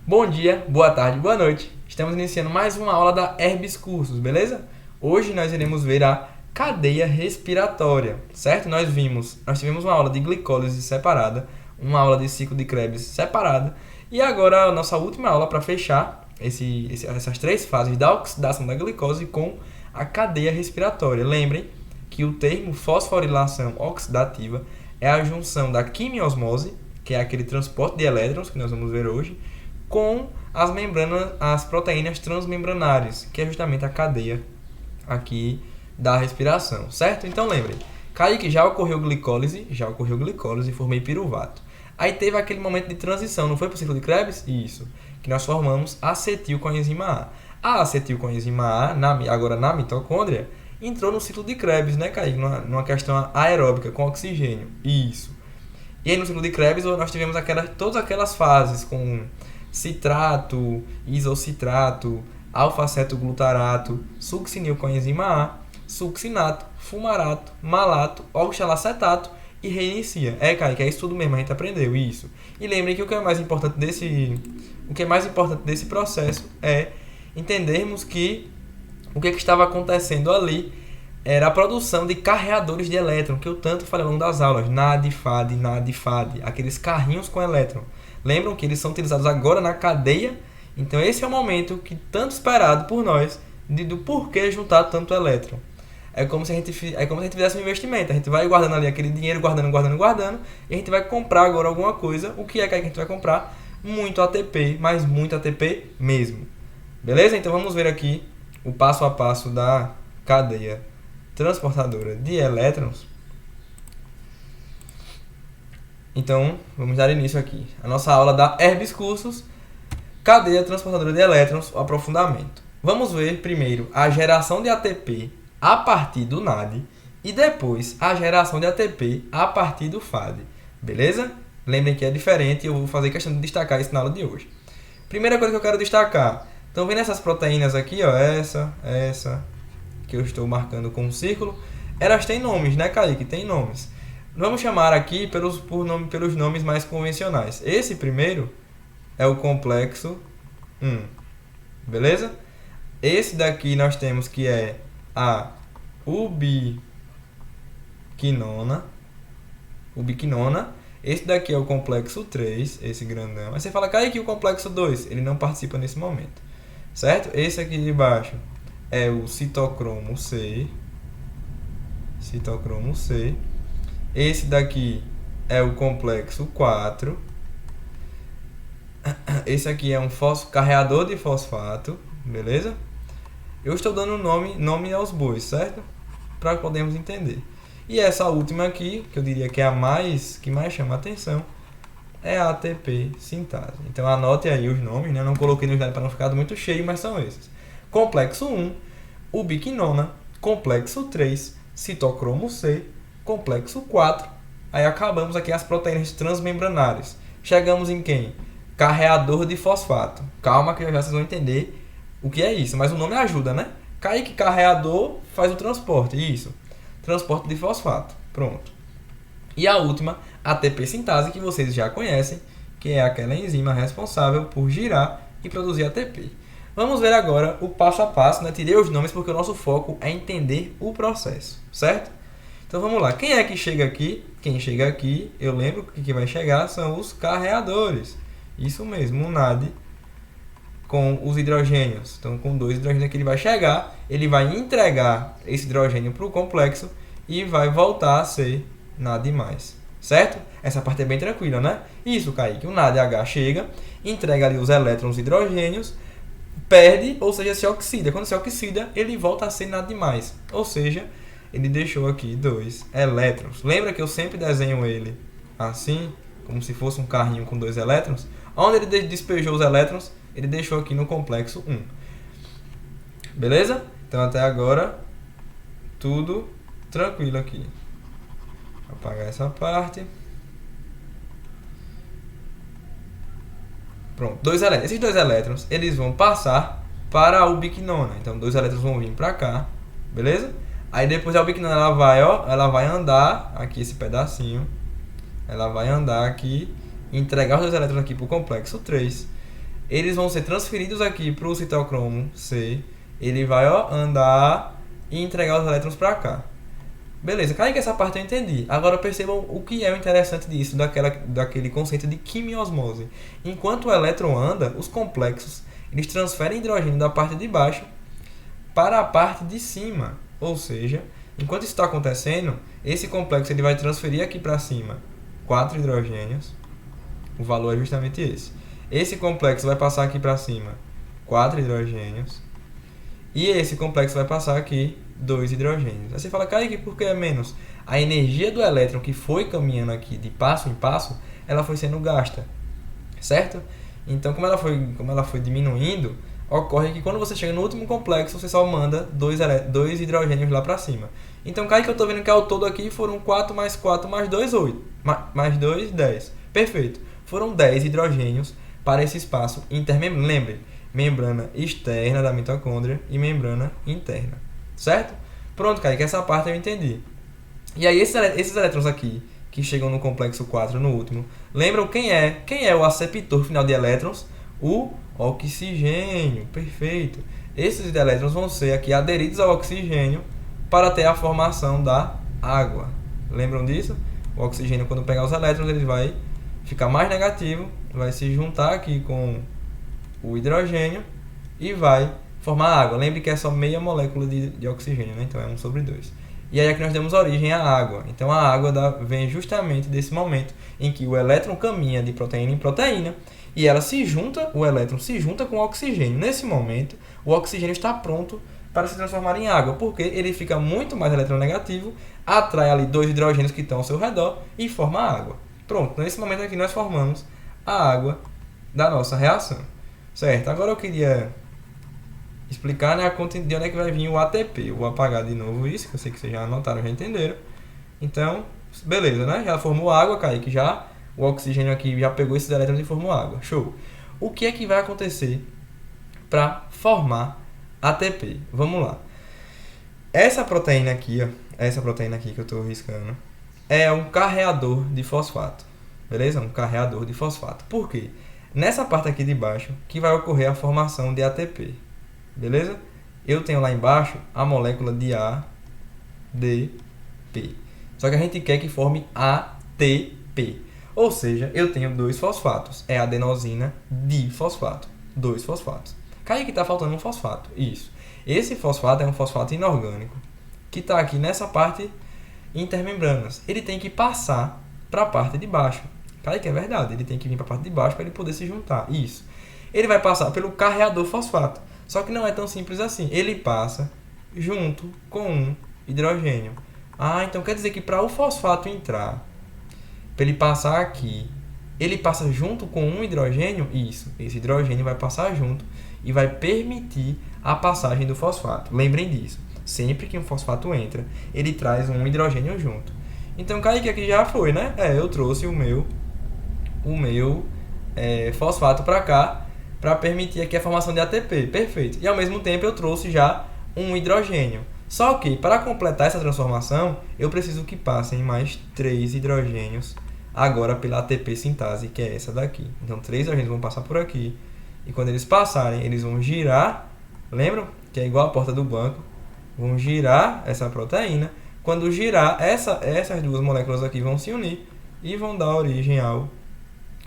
Bom dia, boa tarde, boa noite. Estamos iniciando mais uma aula da Herbis Cursos, beleza? Hoje nós iremos ver a cadeia respiratória, certo? Nós tivemos uma aula de glicólise separada, uma aula de ciclo de Krebs separada, e agora a nossa última aula para fechar essas três fases da oxidação da glicose com a cadeia respiratória. Lembrem que o termo fosforilação oxidativa é a junção da quimiosmose, que é aquele transporte de elétrons que nós vamos ver hoje, com as proteínas transmembranares, que é justamente a cadeia aqui da respiração, certo? Então lembrem, Kaique, já ocorreu glicólise, formei piruvato. Aí teve aquele momento de transição, não foi para o ciclo de Krebs? Isso, que nós formamos acetilcoenzima A. A acetilcoenzima A, agora na mitocôndria, entrou no ciclo de Krebs, né, Kaique? Numa questão aeróbica, com oxigênio. Isso. E aí no ciclo de Krebs nós tivemos todas aquelas fases com citrato, isocitrato, alfa-acetoglutarato, succinilcoenzima A, succinato, fumarato, malato, oxalacetato e reinicia. Kaique, é isso tudo mesmo, a gente aprendeu isso. E lembrem que o que é mais importante desse processo é entendermos que o que estava acontecendo ali era a produção de carreadores de elétron, que eu tanto falei ao longo das aulas, NAD, FAD, aqueles carrinhos com elétron. Lembram que eles são utilizados agora na cadeia? Então esse é o momento que tanto esperado por nós do porquê juntar tanto elétron. É como se a gente fizesse um investimento. A gente vai guardando ali aquele dinheiro, guardando, e a gente vai comprar agora alguma coisa. O que é que a gente vai comprar? Muito ATP, mas muito ATP mesmo. Beleza? Então vamos ver aqui o passo a passo da cadeia transportadora de elétrons. Então, vamos dar início aqui a nossa aula da Herbis Cursos, cadeia transportadora de elétrons, o aprofundamento. Vamos ver primeiro a geração de ATP a partir do NAD e depois a geração de ATP a partir do FAD. Beleza? Lembrem que é diferente e eu vou fazer questão de destacar isso na aula de hoje. Primeira coisa que eu quero destacar. Estão vendo essas proteínas aqui, ó? Essa, que eu estou marcando com um círculo. Elas têm nomes, né, Kaique? Tem nomes. Vamos chamar aqui pelos nomes mais convencionais. Esse primeiro é o complexo 1. Beleza? Esse daqui nós temos que é a ubiquinona. Esse daqui é o complexo 3, esse grandão. Aí você fala, Kaique, o complexo 2? Ele não participa nesse momento. Certo? Esse aqui de baixo é o citocromo C. Esse daqui é o complexo 4. Esse aqui é um carreador de fosfato, beleza? Eu estou dando nome aos bois, certo? Para podermos entender. E essa última aqui, que eu diria que é que mais chama a atenção, é a ATP sintase. Então anote aí os nomes, né? Eu não coloquei no slide para não ficar muito cheio, mas são esses. Complexo 1, ubiquinona, complexo 3, citocromo C, complexo 4. Aí acabamos aqui as proteínas transmembranares. Chegamos em quem? Carreador de fosfato. Calma que já vocês vão entender o que é isso, mas o nome ajuda, né? Kaique, carreador faz o transporte. Isso. Transporte de fosfato. Pronto. E a última, ATP sintase, que vocês já conhecem, que é aquela enzima responsável por girar e produzir ATP. Vamos ver agora o passo a passo, né? Tirei os nomes porque o nosso foco é entender o processo, certo? Então vamos lá. Quem é que chega aqui? Quem chega aqui, eu lembro que quem vai chegar são os carreadores. Isso mesmo, o NAD com os hidrogênios. Então com 2 hidrogênios aqui ele vai chegar, ele vai entregar esse hidrogênio para o complexo e vai voltar a ser NAD+. Certo? Essa parte é bem tranquila, né? Isso, Kaique. O NADH chega, entrega ali os elétrons hidrogênios, perde, ou seja, se oxida. Quando se oxida, ele volta a ser NAD+. Ou seja, ele deixou aqui 2 elétrons. Lembra que eu sempre desenho ele assim, como se fosse um carrinho com 2 elétrons? Onde ele despejou os elétrons, ele deixou aqui no complexo 1. Beleza? Então até agora, tudo tranquilo aqui. Vou apagar essa parte. Pronto, esses 2 elétrons, eles vão passar para a ubiquinona. Então, 2 elétrons vão vir para cá, beleza? Aí depois a ubiquinona, ela vai andar aqui esse pedacinho. Ela vai andar aqui, entregar os 2 elétrons aqui para o complexo 3. eles vão ser transferidos aqui para o citocromo C. Ele vai andar e entregar os elétrons para cá. Beleza, claro que essa parte eu entendi. Agora percebam o que é o interessante disso, daquele conceito de quimiosmose. Enquanto o elétron anda, os complexos eles transferem hidrogênio da parte de baixo para a parte de cima. Ou seja, enquanto isso está acontecendo, esse complexo ele vai transferir aqui para cima 4 hidrogênios. O valor é justamente esse. Esse complexo vai passar aqui para cima 4 hidrogênios. E esse complexo vai passar aqui 2 hidrogênios. Aí você fala, Kaique, por que é menos? A energia do elétron que foi caminhando aqui de passo em passo, ela foi sendo gasta. Certo? Então, como ela foi diminuindo, ocorre que quando você chega no último complexo, você só manda 2 hidrogênios lá para cima. Então, Kaique, eu estou vendo que ao todo aqui foram 4 mais 4 mais 2, 8. Mais 2, 10. Perfeito. Foram 10 hidrogênios para esse espaço intermembrana. Lembre, membrana externa da mitocôndria e membrana interna. Certo? Pronto, Kaique, essa parte eu entendi. E aí, esses elétrons aqui, que chegam no complexo 4 no último, lembram quem é o aceptor final de elétrons? O oxigênio. Perfeito. Esses elétrons vão ser aqui aderidos ao oxigênio para ter a formação da água. Lembram disso? O oxigênio, quando pegar os elétrons, ele vai ficar mais negativo, vai se juntar aqui com o hidrogênio e vai formar água. Lembre que é só meia molécula de oxigênio, né? Então é 1/2. E aí aqui nós demos origem à água. Então a água vem justamente desse momento em que o elétron caminha de proteína em proteína e o elétron se junta com o oxigênio. Nesse momento, o oxigênio está pronto para se transformar em água, porque ele fica muito mais eletronegativo, atrai ali 2 hidrogênios que estão ao seu redor e forma água. Pronto, nesse momento aqui nós formamos a água da nossa reação. Certo, agora eu queria explicar, né, de onde é que vai vir o ATP. Eu vou apagar de novo isso, que eu sei que vocês já anotaram, já entenderam. Então, beleza, né? Já formou água, Kaique, já o oxigênio aqui já pegou esses elétrons e formou água. Show! O que é que vai acontecer para formar ATP? Vamos lá. Essa proteína aqui que eu estou riscando, é um carreador de fosfato. Beleza? Um carreador de fosfato. Por quê? Nessa parte aqui de baixo que vai ocorrer a formação de ATP. Beleza? Eu tenho lá embaixo a molécula de ADP. Só que a gente quer que forme ATP. Ou seja, eu tenho 2 fosfatos. É adenosina difosfato. 2 fosfatos. Kaique, está faltando um fosfato. Isso. Esse fosfato é um fosfato inorgânico que está aqui nessa parte intermembranas. Ele tem que passar para a parte de baixo. Kaique, é verdade. Ele tem que vir para a parte de baixo para ele poder se juntar. Isso. Ele vai passar pelo carreador fosfato. Só que não é tão simples assim. Ele passa junto com um hidrogênio. Então quer dizer que para o fosfato entrar, para ele passar aqui, ele passa junto com um hidrogênio? Isso. Esse hidrogênio vai passar junto e vai permitir a passagem do fosfato. Lembrem disso. Sempre que um fosfato entra, ele traz um hidrogênio junto. Então, Kaique, aqui já foi, né? Eu trouxe o meu fosfato para cá, para permitir aqui a formação de ATP. Perfeito. E ao mesmo tempo eu trouxe já um hidrogênio. Só que para completar essa transformação, eu preciso que passem mais 3 hidrogênios agora pela ATP sintase, que é essa daqui. Então 3 hidrogênios vão passar por aqui. E quando eles passarem, eles vão girar. Lembram? Que é igual a porta do banco. Vão girar essa proteína. Quando girar, essas 2 moléculas aqui vão se unir e vão dar origem ao...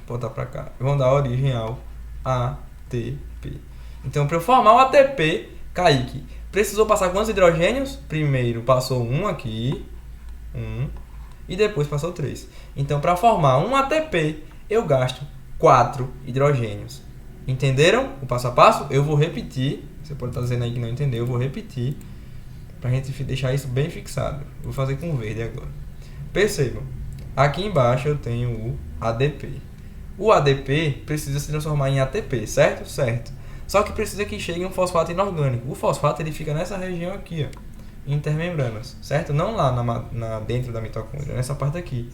Vou botar para cá. Vão dar origem ao ATP. Então, para eu formar o ATP, Kaique, precisou passar quantos hidrogênios? Primeiro passou um aqui, e depois passou 3. Então, para formar um ATP, eu gasto 4 hidrogênios. Entenderam o passo a passo? Eu vou repetir. Você pode estar dizendo aí que não entendeu, eu vou repetir para a gente deixar isso bem fixado. Vou fazer com verde agora. Percebam, aqui embaixo eu tenho o ADP. O ADP precisa se transformar em ATP, certo? Certo. Só que precisa que chegue um fosfato inorgânico. O fosfato ele fica nessa região aqui, ó, intermembranas, certo? Não lá dentro da mitocôndria, nessa parte aqui.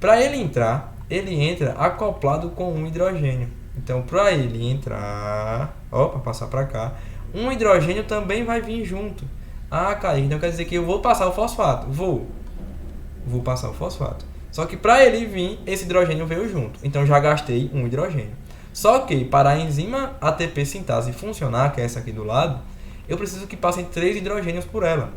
Para ele entrar, ele entra acoplado com um hidrogênio. Então, para ele entrar, para passar para cá, um hidrogênio também vai vir junto. Kaique, então quer dizer que eu vou passar o fosfato? Vou passar o fosfato. Só que para ele vir, esse hidrogênio veio junto. Então já gastei um hidrogênio. Só que para a enzima ATP sintase funcionar, que é essa aqui do lado, eu preciso que passem 3 hidrogênios por ela.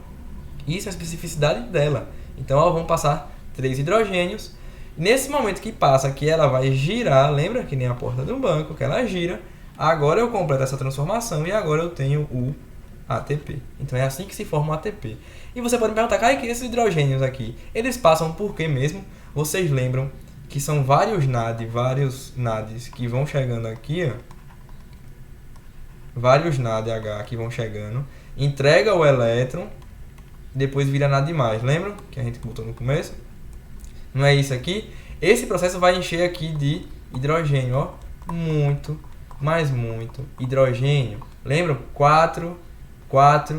Isso é a especificidade dela. Então, vamos passar 3 hidrogênios. Nesse momento que passa aqui, ela vai girar, lembra que nem a porta de um banco, que ela gira. Agora eu completo essa transformação e agora eu tenho o ATP. Então é assim que se forma o ATP. E você pode me perguntar, Kaique, esses hidrogênios aqui, eles passam por quê mesmo? Vocês lembram que são vários NADs que vão chegando aqui, ó. Vários NADH que vão chegando, entrega o elétron, depois vira NAD+, lembram? Que a gente botou no começo? Não é isso aqui? Esse processo vai encher aqui de hidrogênio, ó. Muito, mas muito hidrogênio. Lembram? 4,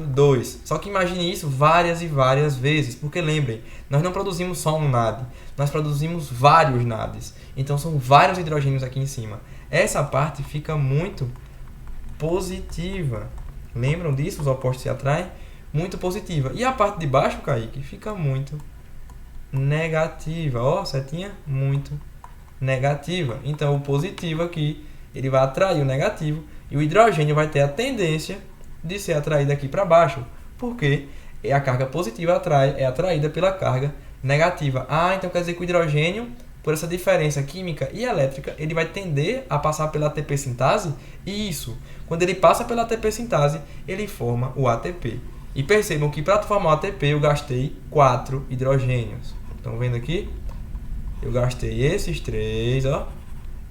2. Só que imagine isso várias e várias vezes, porque lembrem, nós não produzimos só um NAD, nós produzimos vários NADs. Então são vários hidrogênios aqui em cima. Essa parte fica muito positiva. Lembram disso? Os opostos se atraem? Muito positiva. E a parte de baixo, Kaique, fica muito negativa. Ó, setinha, muito negativa. Então o positivo aqui, ele vai atrair o negativo e o hidrogênio vai ter a tendência de ser atraído aqui para baixo, porque a carga positiva é atraída pela carga negativa. Então quer dizer que o hidrogênio, por essa diferença química e elétrica, ele vai tender a passar pela ATP sintase, e isso, quando ele passa pela ATP sintase, ele forma o ATP. E percebam que para formar o ATP eu gastei 4 hidrogênios. Estão vendo aqui? Eu gastei esses 3, ó,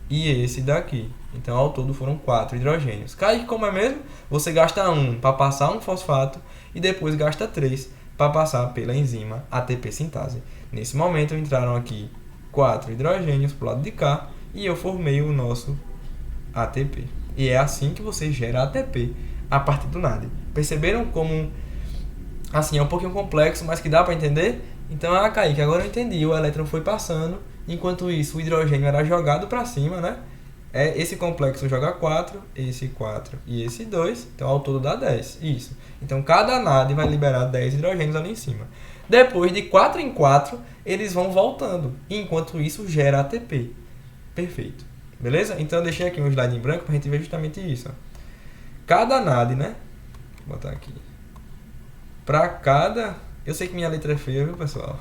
e esse daqui. Então, ao todo foram 4 hidrogênios. Kaique, como é mesmo? Você gasta 1 para passar um fosfato e depois gasta 3 para passar pela enzima ATP sintase. Nesse momento, entraram aqui 4 hidrogênios para o lado de cá e eu formei o nosso ATP. E é assim que você gera ATP a partir do NAD. Perceberam como, assim, é um pouquinho complexo, mas que dá para entender? Então, Kaique, agora eu entendi. O elétron foi passando, enquanto isso o hidrogênio era jogado para cima, né? Esse complexo joga 4, esse 4 e esse 2, então ao todo dá 10. Isso. Então cada NAD vai liberar 10 hidrogênios ali em cima. Depois de 4 em 4, eles vão voltando. Enquanto isso gera ATP. Perfeito. Beleza? Então eu deixei aqui um slide em branco para a gente ver justamente isso. Ó. Cada NAD, né? Vou botar aqui. Para cada... Eu sei que minha letra é feia, viu, pessoal?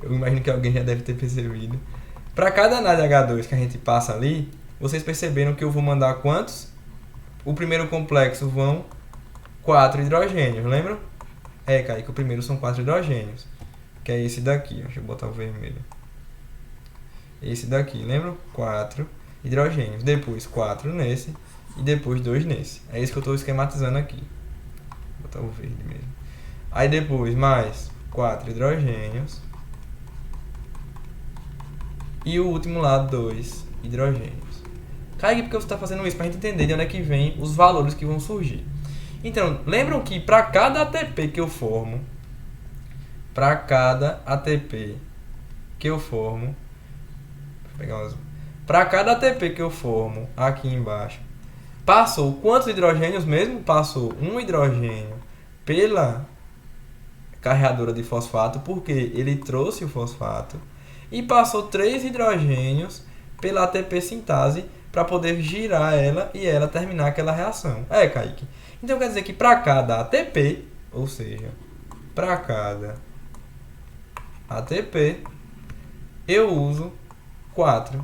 Eu imagino que alguém já deve ter percebido. Para cada NAD H2 que a gente passa ali, vocês perceberam que eu vou mandar quantos? O primeiro complexo vão 4 hidrogênios, lembram? Kaique, o primeiro são 4 hidrogênios, que é esse daqui, deixa eu botar o vermelho. Esse daqui, lembram? 4 hidrogênios, depois 4 nesse e depois 2 nesse. É isso que eu estou esquematizando aqui. Vou botar o verde mesmo. Aí depois mais 4 hidrogênios e o último lá 2 hidrogênios. Kaique, por que você está fazendo isso? Para a gente entender de onde é que vem os valores que vão surgir. Então, lembram que para cada ATP que eu formo, para cada ATP que eu formo, para cada ATP que eu formo aqui embaixo, passou quantos hidrogênios mesmo? Passou um hidrogênio pela carreadora de fosfato, porque ele trouxe o fosfato, e passou 3 hidrogênios pela ATP sintase para poder girar ela e ela terminar aquela reação. Kaique. Então quer dizer que para cada ATP, ou seja, para cada ATP, eu uso 4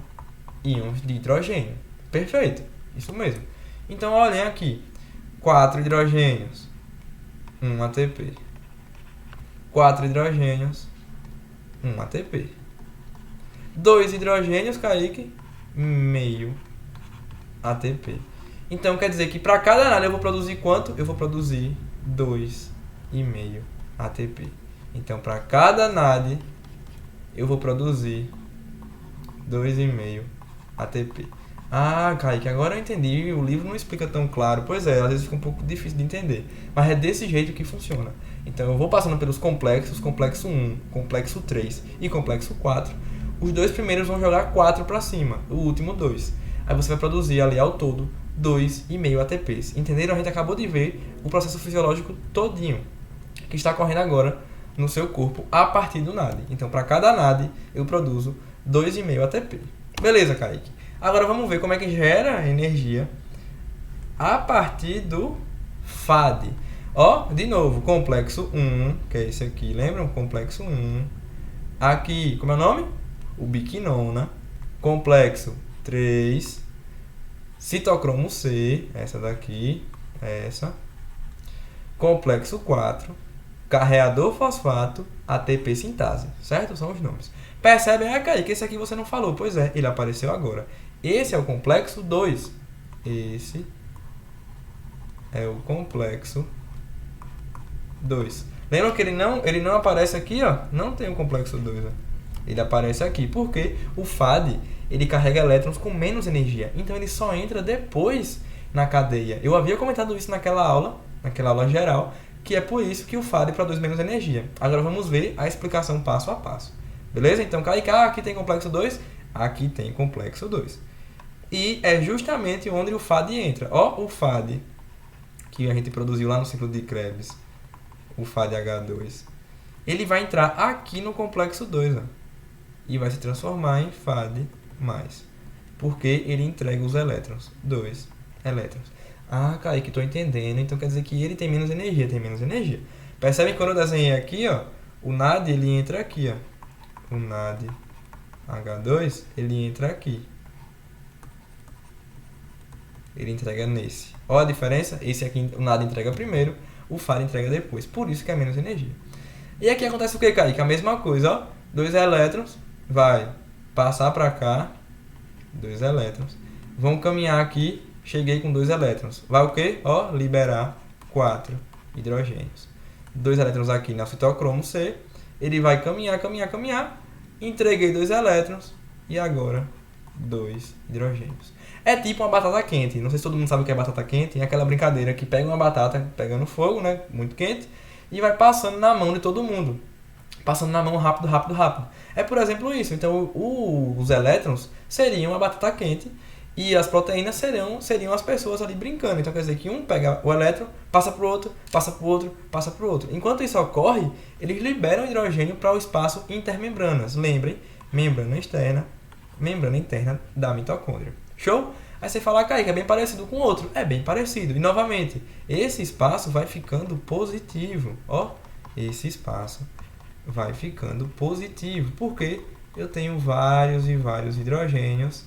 íons de hidrogênio. Perfeito, isso mesmo. Então olhem aqui, 4 hidrogênios, 1 ATP. 4 hidrogênios, 1 ATP. 2 hidrogênios, Kaique, meio ATP. Então quer dizer que para cada NAD eu vou produzir quanto? Eu vou produzir 2,5 ATP. Então para cada NAD eu vou produzir 2,5 ATP. Kaique, agora eu entendi. O livro não explica tão claro. Pois é, às vezes fica um pouco difícil de entender. Mas é desse jeito que funciona. Então eu vou passando pelos complexos, complexo 1, complexo 3 e complexo 4. Os dois primeiros vão jogar 4 para cima, o último 2. Aí você vai produzir ali ao todo 2,5 ATPs. Entenderam? A gente acabou de ver o processo fisiológico todinho que está correndo agora no seu corpo a partir do NAD. Então, para cada NAD, eu produzo 2,5 ATP. Beleza, Kaique? Agora vamos ver como é que gera energia a partir do FAD. Ó, de novo, complexo 1, que é esse aqui, lembram? Complexo 1. Aqui, como é o nome? Ubiquinona. Complexo 3. Citocromo C, essa daqui, essa. Complexo 4. Carreador fosfato, ATP sintase, certo? São os nomes. Percebe, que esse aqui você não falou. Pois é, ele apareceu agora. Esse é o complexo 2. Esse é o complexo 2. Lembra que ele não aparece aqui, ó? Não tem o complexo 2, ó. Ele aparece aqui, porque o FAD, ele carrega elétrons com menos energia. Então, ele só entra depois na cadeia. Eu havia comentado isso naquela aula geral, que é por isso que o FAD produz menos energia. Agora, vamos ver a explicação passo a passo. Beleza? Então, aqui tem complexo 2, aqui tem complexo 2. E é justamente onde o FAD entra. Ó, o FAD, que a gente produziu lá no ciclo de Krebs, o FADH2, ele vai entrar aqui no complexo 2, ó, e vai se transformar em FAD+, porque ele entrega os elétrons, 2 elétrons. Ah, Kaique, estou entendendo, então quer dizer que ele tem menos energia, Percebe que quando eu desenhei aqui, ó, o NAD, ele entra aqui, ó, o NAD H2, ele entra aqui. Ele entrega nesse. Olha a diferença? Esse aqui, o NAD entrega primeiro, o FAD entrega depois. Por isso que é menos energia. E aqui acontece o que, Kaique? A mesma coisa, ó. 2 elétrons vai passar para cá. 2 elétrons. Vão caminhar aqui. Cheguei com 2 elétrons. Vai o quê? Ó, liberar 4 hidrogênios. 2 elétrons aqui na citocromo C. Ele vai caminhar. Entreguei 2 elétrons. E agora 2 hidrogênios. É tipo uma batata quente. Não sei se todo mundo sabe o que é batata quente. É aquela brincadeira que pega uma batata pegando fogo, né? Muito quente. E vai passando na mão de todo mundo. Passando na mão rápido. É, por exemplo, isso. Então, os elétrons seriam a batata quente. E as proteínas seriam as pessoas ali brincando. Então, quer dizer que um pega o elétron, passa para o outro, passa para o outro, passa para o outro. Enquanto isso ocorre, eles liberam hidrogênio para o espaço intermembranas. Lembrem, membrana externa, membrana interna da mitocôndria. Show? Aí você fala, Kaique, é bem parecido com o outro. É bem parecido. E, novamente, esse espaço vai ficando positivo. Ó, esse espaço vai ficando positivo. Porque eu tenho vários e vários hidrogênios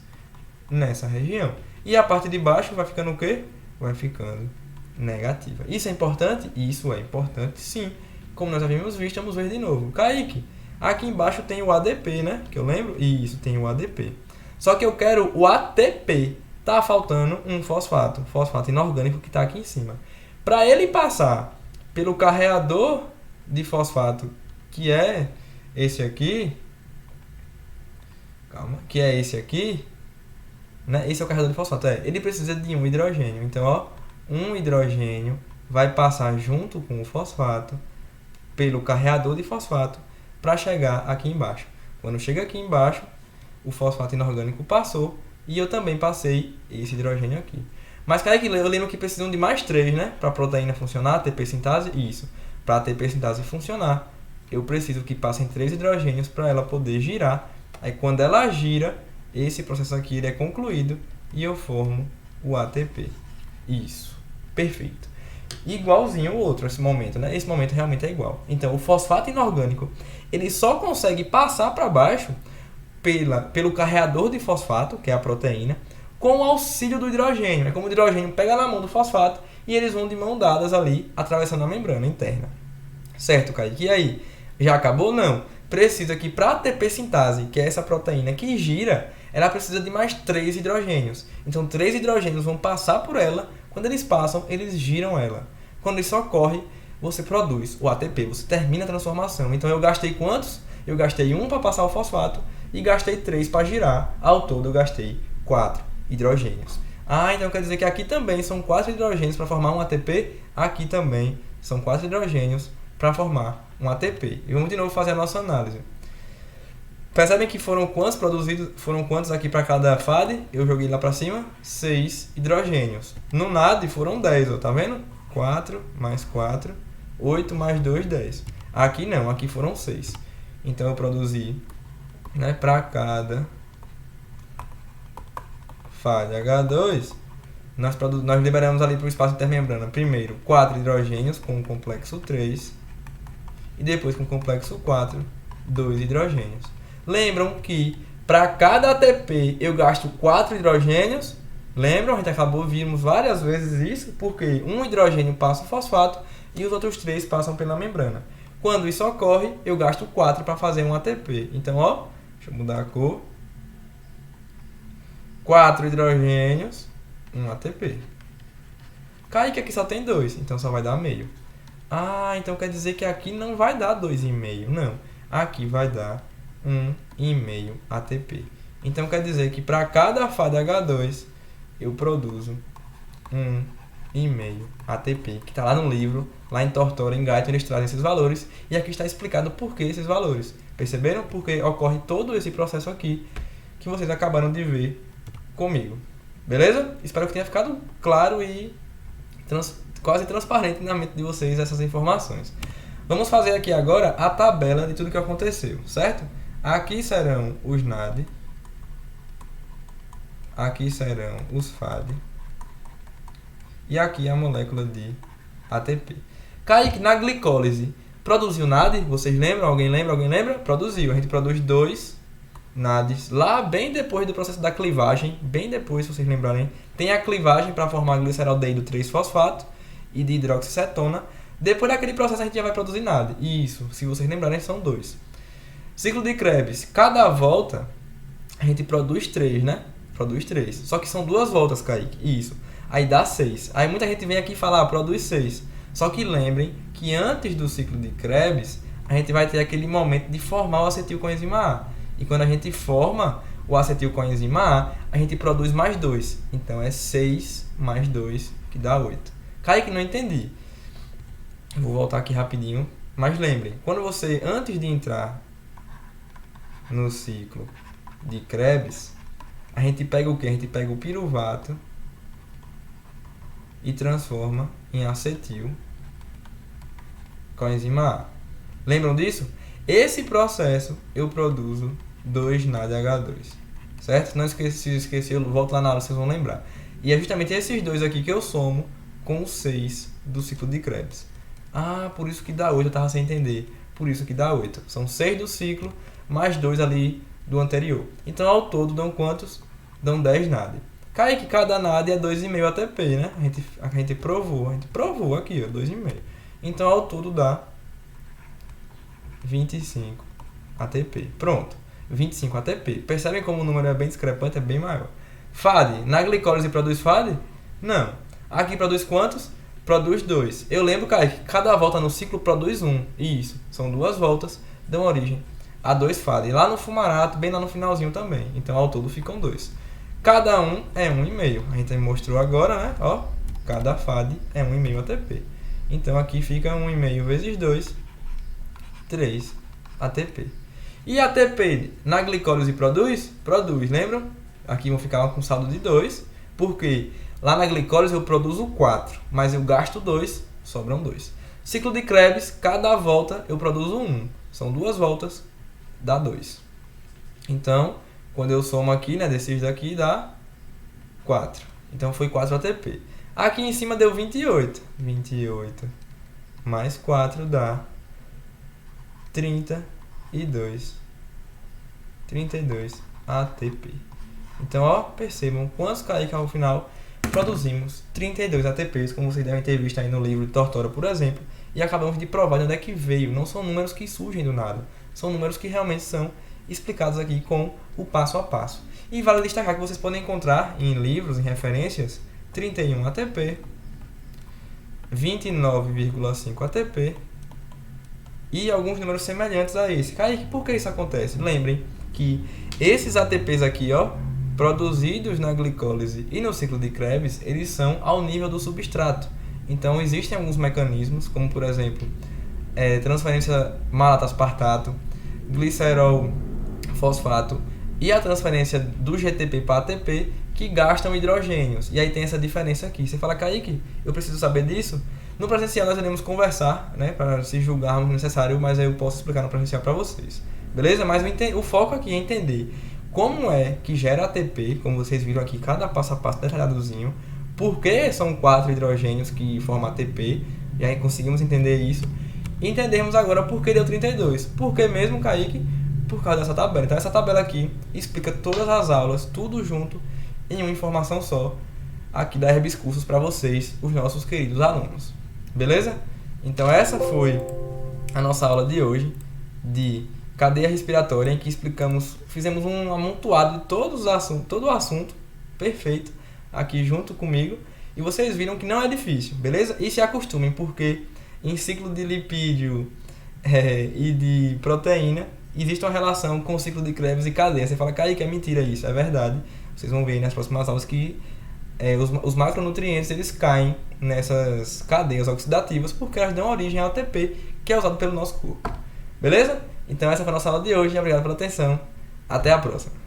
nessa região. E a parte de baixo vai ficando o quê? Vai ficando negativa. Isso é importante? Isso é importante, sim. Como nós havíamos visto, vamos ver de novo. Kaique, aqui embaixo tem o ADP, né? Que eu lembro? Isso, tem o ADP. Só que eu quero o ATP. Tá faltando um fosfato inorgânico que está aqui em cima. Para ele passar pelo carreador de fosfato, que é esse aqui, que é esse aqui, né? Esse é o carregador de fosfato, ele precisa de um hidrogênio. Então, ó, um hidrogênio vai passar junto com o fosfato pelo carreador de fosfato para chegar aqui embaixo. Quando chega aqui embaixo, o fosfato inorgânico passou e eu também passei esse hidrogênio aqui. Mas, cara, eu lembro que precisam de mais 3, né? Para a proteína funcionar, ATP sintase, isso. Para a ATP sintase funcionar, eu preciso que passem 3 hidrogênios para ela poder girar. Aí, quando ela gira, esse processo aqui ele é concluído e eu formo o ATP. Isso. Perfeito. Igualzinho o outro, esse momento, né? Esse momento realmente é igual. Então, o fosfato inorgânico, ele só consegue passar para baixo pelo carreador de fosfato, que é a proteína, com o auxílio do hidrogênio. É como o hidrogênio pega na mão do fosfato e eles vão de mão dadas ali, atravessando a membrana interna. Certo, Kaique? E aí? Já acabou? Não. Precisa que para a ATP sintase, que é essa proteína que gira, ela precisa de mais 3 hidrogênios. Então, 3 hidrogênios vão passar por ela. Quando eles passam, eles giram ela. Quando isso ocorre, você produz o ATP, você termina a transformação. Então, eu gastei quantos? Eu gastei 1 para passar o fosfato e gastei 3 para girar. Ao todo, eu gastei 4 hidrogênios. Ah, então quer dizer que aqui também são 4 hidrogênios para formar um ATP. Aqui também são 4 hidrogênios para formar um ATP. E vamos de novo fazer a nossa análise. Percebem que foram quantos produzidos? Foram quantos aqui para cada FAD? Eu joguei lá para cima. 6 hidrogênios. No NAD foram 10, ó, tá vendo? 4 mais 4, 8 mais 2, 10. Aqui não, aqui foram 6. Então eu produzi, né, para cada FAD-H2, nós liberamos ali para o espaço intermembrana, primeiro 4 hidrogênios com o complexo 3 e depois com o complexo 4, 2 hidrogênios. Lembram que para cada ATP eu gasto 4 hidrogênios? Lembram? A gente vimos várias vezes isso, porque um hidrogênio passa o fosfato e os outros 3 passam pela membrana. Quando isso ocorre, eu gasto 4 para fazer um ATP. Então, ó, deixa eu mudar a cor. 4 hidrogênios, um ATP. Kaique, aqui só tem 2, então só vai dar meio. Ah, então quer dizer que aqui não vai dar 2,5. Não, aqui vai dar 1,5 ATP. Então quer dizer que para cada FAD-H2 eu produzo 1,5 ATP, que está lá no livro, lá em Tortora, em Guyton, eles trazem esses valores, e aqui está explicado por que esses valores. Perceberam? Porque ocorre todo esse processo aqui, que vocês acabaram de ver comigo. Beleza? Espero que tenha ficado claro e quase transparente na mente de vocês essas informações. Vamos fazer aqui agora a tabela de tudo que aconteceu, certo? Aqui serão os NAD, aqui serão os FAD, e aqui a molécula de ATP. Kaique, na glicólise, produziu NAD? Vocês lembram? Alguém lembra? Alguém lembra? Produziu. A gente produz 2 NADs lá bem depois do processo da clivagem, bem depois, se vocês lembrarem, tem a clivagem para formar gliceraldeído 3-fosfato e de hidroxicetona. Depois daquele processo a gente já vai produzir NAD. Isso, se vocês lembrarem, são 2. Ciclo de Krebs, cada volta a gente produz 3, né? Produz 3. Só que são 2 voltas, Kaique. Isso. Aí dá 6. Aí muita gente vem aqui falar, produz 6. Só que lembrem que antes do ciclo de Krebs, a gente vai ter aquele momento de formar o acetilcoenzima A. E quando a gente forma o acetilcoenzima A, a gente produz mais 2. Então é 6 mais 2, que dá 8. Kaique, não entendi. Vou voltar aqui rapidinho. Mas lembrem, quando você, antes de entrar no ciclo de Krebs, a gente pega o quê? A gente pega o piruvato e transforma em acetil coenzima A. Lembram disso? Esse processo eu produzo 2 NADH2, certo? Não esqueci, eu volto lá na aula, vocês vão lembrar. E é justamente esses 2 aqui que eu somo com os 6 do ciclo de Krebs. Ah, por isso que dá 8, eu estava sem entender. Por isso que dá 8. São 6 do ciclo, mais 2 ali do anterior. Então, ao todo, dão quantos? Dão 10 NAD. Kaique, cada NAD é 2,5 ATP, né? A gente provou aqui, ó, 2,5. Então, ao todo, dá 25 ATP. Pronto, 25 ATP. Percebem como o número é bem discrepante, é bem maior. FAD, na glicólise produz FAD? Não. Aqui produz quantos? Produz 2. Eu lembro, Kaique, que cada volta no ciclo produz 1. Isso, são 2 voltas, dão origem a 2 FAD. E lá no fumarato, bem lá no finalzinho também. Então, ao todo, ficam 2. Cada um é 1,5. A gente mostrou agora, né? Ó, cada FAD é 1,5 ATP. Então, aqui fica 1,5 vezes 2, 3 ATP. E ATP na glicólise produz? Produz, lembram? Aqui vão ficar com saldo de 2, porque lá na glicólise eu produzo 4, mas eu gasto 2, sobram 2. Ciclo de Krebs, cada volta eu produzo 1. São 2 voltas, dá 2. Então, quando eu somo aqui, né, desses daqui, dá 4. Então, foi 4 ATP. Aqui em cima deu 28. 28 mais 4 dá 32 ATP. Então, ó, percebam quantos Kaique ao final produzimos 32 ATPs, como vocês devem ter visto aí no livro de Tortora, por exemplo, e acabamos de provar de onde é que veio. Não são números que surgem do nada, são números que realmente são explicados aqui com o passo a passo. E vale destacar que vocês podem encontrar em livros, em referências, 31 ATP, 29,5 ATP e alguns números semelhantes a esse. Kaique, por que isso acontece? Lembrem que esses ATPs aqui, ó, produzidos na glicólise e no ciclo de Krebs, eles são ao nível do substrato. Então, existem alguns mecanismos, como por exemplo, transferência malato-aspartato, glicerol fosfato e a transferência do GTP para ATP, que gastam hidrogênios. E aí tem essa diferença aqui. Você fala, Kaique, eu preciso saber disso? No presencial nós iremos conversar, né, para se julgarmos necessário, mas aí eu posso explicar no presencial para vocês. Beleza? Mas o foco aqui é entender como é que gera ATP, como vocês viram aqui, cada passo a passo detalhadozinho, por que são 4 hidrogênios que formam ATP, e aí conseguimos entender isso. E entendemos agora por que deu 32. Por que mesmo, Kaique? Por causa dessa tabela. Então essa tabela aqui explica todas as aulas, tudo junto, em uma informação só, aqui da Herbis Cursos para vocês, os nossos queridos alunos. Beleza? Então essa foi a nossa aula de hoje, de cadeia respiratória, em que fizemos um amontoado de todo o assunto perfeito aqui junto comigo, e vocês viram que não é difícil, beleza? E se acostumem, porque em ciclo de lipídio e de proteína existe uma relação com o ciclo de Krebs e cadeia. Você fala, Kaique, é mentira isso, é verdade. Vocês vão ver aí nas próximas aulas que os macronutrientes eles caem nessas cadeias oxidativas porque elas dão origem ao ATP, que é usado pelo nosso corpo. Beleza? Então essa foi a nossa aula de hoje. Obrigado pela atenção. Até a próxima.